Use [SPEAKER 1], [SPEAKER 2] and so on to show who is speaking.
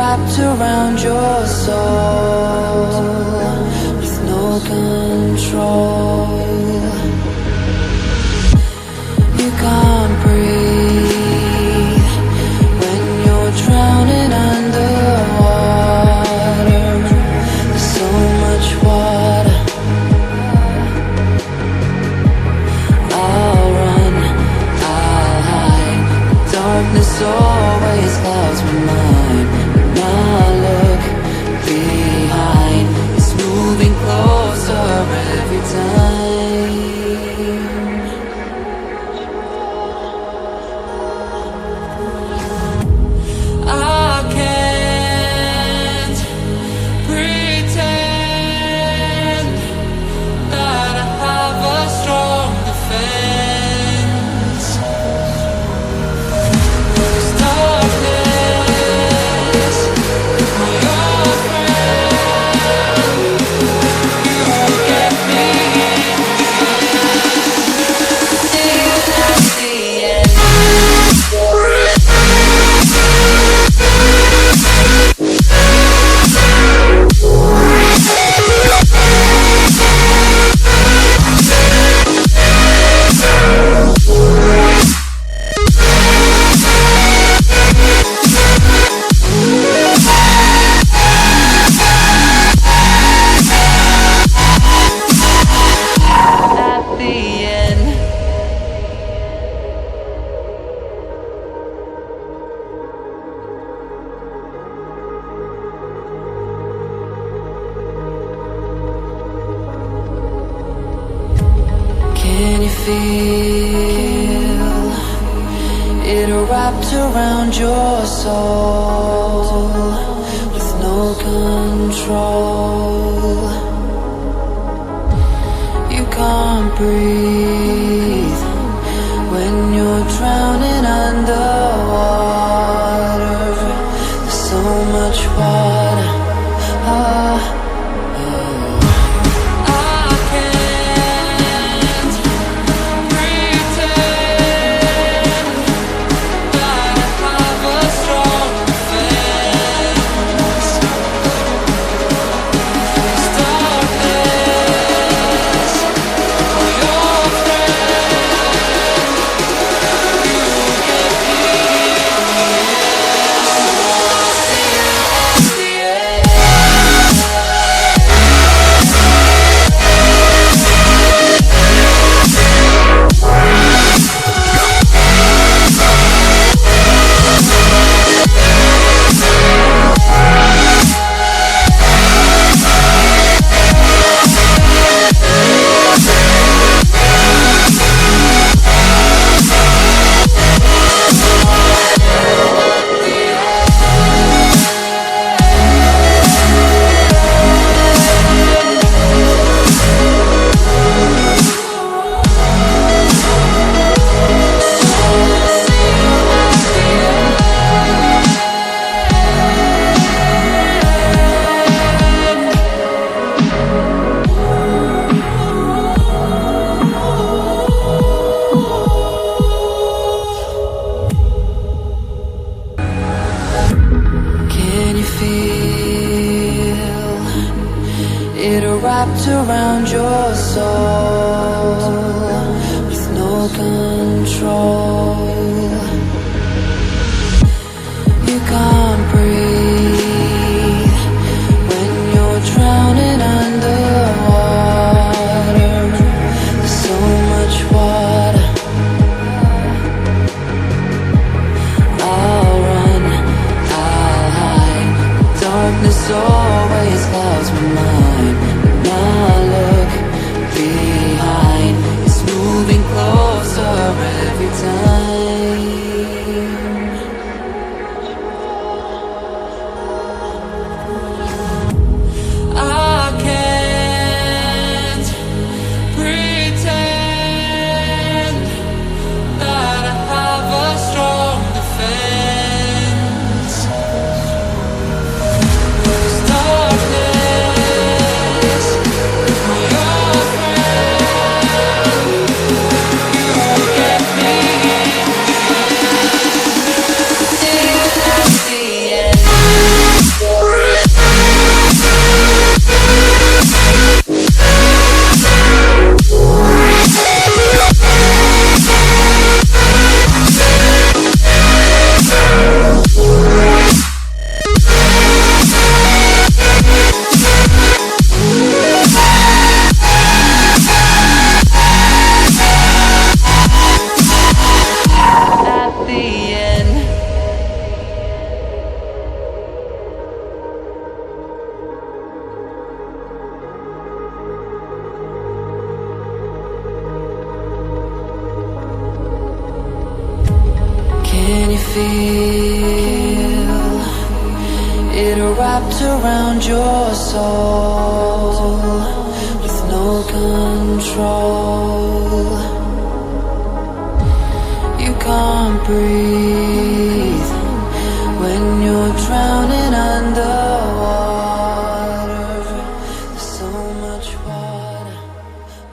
[SPEAKER 1] wrapped around your soul with no control. You can't breathe when you're drowning underwater. There's so much water. I'll run, I'll hide. Darkness always clouds my mind. Now look behind. It's moving closer every time. I can't pretend that I have a strong defense. 'Cause darkness is my old friend. You won't get me even at the end. At the end. Can you feel it wrapped around your soul with no control? You can't breathe when you're drowning underwater. There's so much water. I can't pretend that I have a strong defense. 'Cause darkness, my old friend, you will get me at the end. Can you feel it wrapped around your soul with no control? You can't breathe when you're drowning underwater. There's so much water. I'll run, I'll hide. Darkness always clouds my mind. Now look behind. Can you feel it wrapped around your soul with no control? You can't breathe.